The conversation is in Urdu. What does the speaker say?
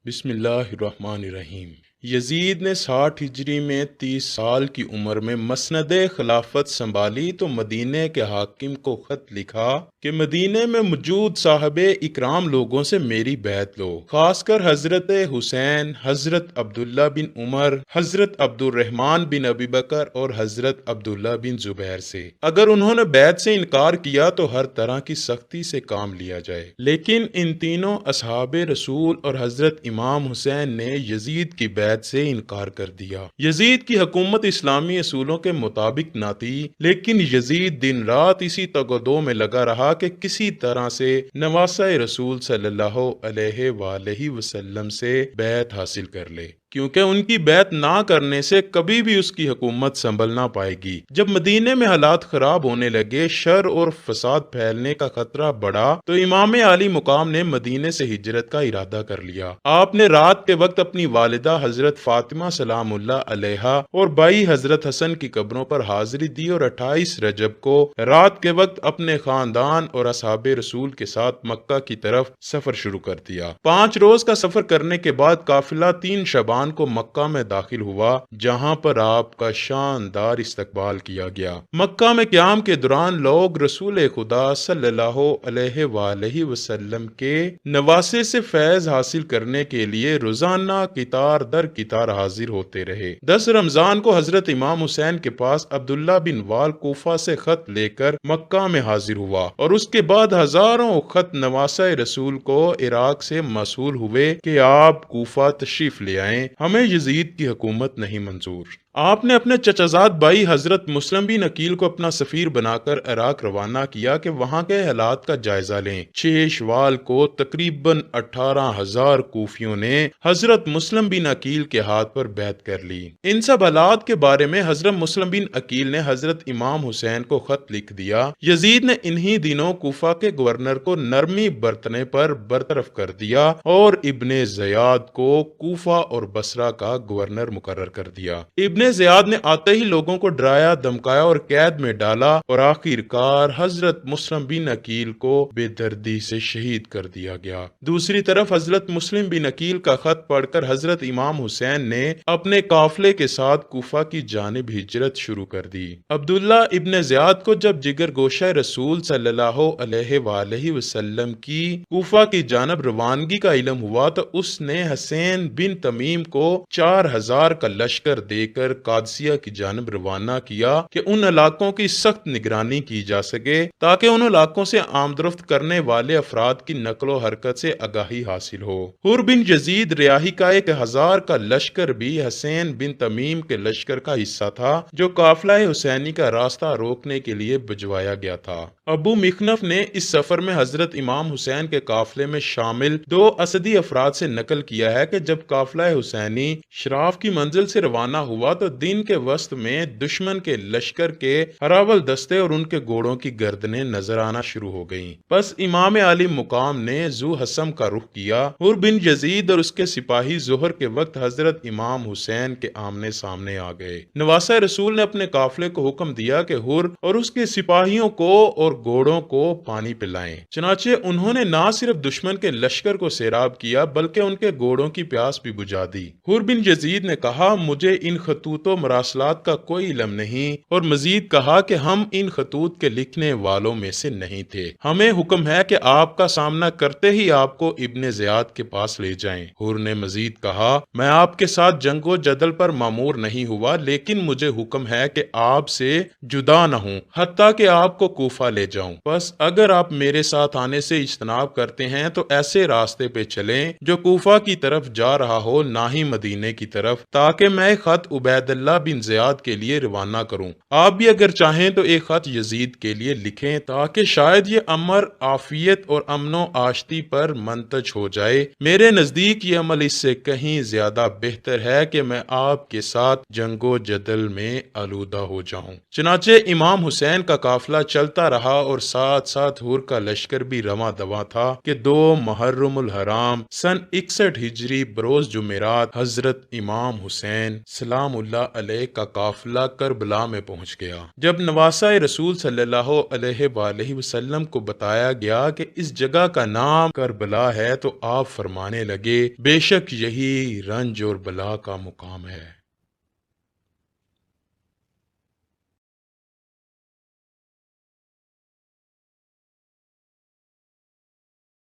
بسم اللہ الرحمن الرحیم۔ یزید نے 60 ہجری میں 30 سال کی عمر میں مسند خلافت سنبھالی تو مدینہ کے حاکم کو خط لکھا کہ مدینہ میں موجود صاحب اکرام لوگوں سے میری بیعت لو، خاص کر حضرت حسین، حضرت عبداللہ بن عمر، حضرت عبد الرحمن بن ابی بکر اور حضرت عبداللہ بن زبیر سے۔ اگر انہوں نے بیعت سے انکار کیا تو ہر طرح کی سختی سے کام لیا جائے۔ لیکن ان تینوں اصحاب رسول اور حضرت امام حسین نے یزید کی بیعت سے انکار کر دیا۔ یزید کی حکومت اسلامی اصولوں کے مطابق نہ تھی، لیکن یزید دن رات اسی تگ و دو میں لگا رہا کہ کسی طرح سے نواسہ رسول صلی اللہ علیہ وآلہ وسلم سے بیعت حاصل کر لے، کیونکہ ان کی بیعت نہ کرنے سے کبھی بھی اس کی حکومت سنبھل نہ پائے گی۔ جب مدینے میں حالات خراب ہونے لگے، شر اور فساد پھیلنے کا خطرہ بڑھا، تو امام عالی مقام نے مدینے سے ہجرت کا ارادہ کر لیا۔ آپ نے رات کے وقت اپنی والدہ حضرت فاطمہ سلام اللہ علیہا اور بھائی حضرت حسن کی قبروں پر حاضری دی اور 28 رجب کو رات کے وقت اپنے خاندان اور اصحاب رسول کے ساتھ مکہ کی طرف سفر شروع کر دیا۔ 5 روز کا سفر کرنے کے بعد قافلہ 3 شعبان کو مکہ میں داخل ہوا، جہاں پر آپ کا شاندار استقبال کیا گیا۔ مکہ میں قیام کے دوران لوگ رسول خدا صلی اللہ علیہ وآلہ وسلم کے نواسے سے فیض حاصل کرنے کے لیے روزانہ قطار در قطار حاضر ہوتے رہے۔ 10 رمضان کو حضرت امام حسین کے پاس عبداللہ بن وال کوفہ سے خط لے کر مکہ میں حاضر ہوا، اور اس کے بعد ہزاروں خط نواسہ رسول کو عراق سے موصول ہوئے کہ آپ کوفہ تشریف لے آئیں، ہمیں یزید کی حکومت نہیں منظور۔ آپ نے اپنے چچازاد بھائی حضرت مسلم بن عقیل کو اپنا سفیر بنا کر عراق روانہ کیا کہ وہاں کے حالات کا جائزہ لیں۔ 6 شوال کو تقریباً 18,000 کوفیوں نے حضرت مسلم بن عقیل کے ہاتھ پر بیعت کر لی۔ ان سب حالات کے بارے میں حضرت مسلم بن عقیل نے حضرت امام حسین کو خط لکھ دیا۔ یزید نے انہی دنوں کوفہ کے گورنر کو نرمی برتنے پر برطرف کر دیا اور ابن زیاد کو کوفہ اور بصرہ کا گورنر مقرر کر دیا۔ ابن زیاد نے آتے ہی لوگوں کو ڈرایا، دھمکایا اور قید میں ڈالا، اور آخر کار حضرت مسلم بن عقیل کو بے دردی سے شہید کر دیا گیا۔ دوسری طرف حضرت مسلم بن عقیل کا خط پڑھ کر حضرت امام حسین نے اپنے قافلے کے ساتھ کوفہ کی جانب ہجرت شروع کر دی۔ عبداللہ ابن زیاد کو جب جگر گوشہ رسول صلی اللہ علیہ وآلہ وسلم کی کوفہ کی جانب روانگی کا علم ہوا تو اس نے حسین بن تمیم کو 4,000 کا لشکر دے کر قادسیہ کی جانب روانہ کیا کہ ان علاقوں کی سخت نگرانی کی جا سکے تاکہ ان علاقوں سے آمد و رفت کرنے والے افراد کی نقل و حرکت سے آگاہی حاصل ہو۔ حر بن یزید ریاحی کا 1,000 کا لشکر بھی حسین بن تمیم کے لشکر کا حصہ تھا، جو قافلہ حسینی کا راستہ روکنے کے لیے بھجوایا گیا تھا۔ ابو مخنف نے اس سفر میں حضرت امام حسین کے قافلے میں شامل 2 اسدی افراد سے نقل کیا ہے کہ جب قافلہ حسینی شراف کی منزل سے روانہ ہوا تو دن کے وسط میں دشمن کے لشکر کے ہراول دستے اور ان کے گھوڑوں کی گردنیں نظر آنا شروع ہو گئیں۔ بس امام عالی مقام نے ذو حسم کا رخ کیا۔ حر بن یزید اور اس کے سپاہی ظہر کے وقت حضرت امام حسین کے آمنے سامنے آ گئے۔ نواسہ رسول نے اپنے قافلے کو حکم دیا کہ حر اور اس کے سپاہیوں کو اور گھوڑوں کو پانی پلائیں۔ چنانچہ انہوں نے نہ صرف دشمن کے لشکر کو سیراب کیا بلکہ ان کے گھوڑوں کی پیاس بھی بجھا دی۔ حر بن یزید نے کہا، مجھے ان خطوط و مراسلات کا کوئی علم نہیں، اور مزید کہا کہ ہم ان خطوط کے لکھنے والوں میں سے نہیں تھے، ہمیں حکم ہے کہ آپ کا سامنا کرتے ہی آپ کو ابن زیاد کے پاس لے جائیں۔ حر نے مزید کہا، میں آپ کے ساتھ جنگ و جدل پر مامور نہیں ہوا، لیکن مجھے حکم ہے کہ آپ سے جدا نہ ہوں حتیٰ کہ آپ کو کوفہ لے جاؤں۔ بس اگر آپ میرے ساتھ آنے سے اجتناب کرتے ہیں تو ایسے راستے پہ چلیں جو کوفہ کی طرف جا رہا ہو، نہ ہی مدینے کی طرف، تاکہ میں خط عبید اللہ بن زیاد کے لیے روانہ کروں۔ آپ بھی اگر چاہیں تو ایک خط یزید کے لیے لکھیں تاکہ شاید یہ امر عافیت اور امن و آشتی پر منتج ہو جائے۔ میرے نزدیک یہ عمل اس سے کہیں زیادہ بہتر ہے کہ میں آپ کے ساتھ جنگ و جدل میں آلودہ ہو جاؤں۔ چنانچہ امام حسین کا قافلہ چلتا رہا اور ساتھ ساتھ حر کا لشکر بھی رواں دواں تھا کہ 2 محرم الحرام سن 61 ہجری بروز جمعرات حضرت امام حسین سلام اللہ علیہ کا قافلہ کربلا میں پہنچ گیا۔ جب نواسہ رسول صلی اللہ علیہ وآلہ وسلم کو بتایا گیا کہ اس جگہ کا نام کربلا ہے تو آپ فرمانے لگے، بے شک یہی رنج اور بلا کا مقام ہے۔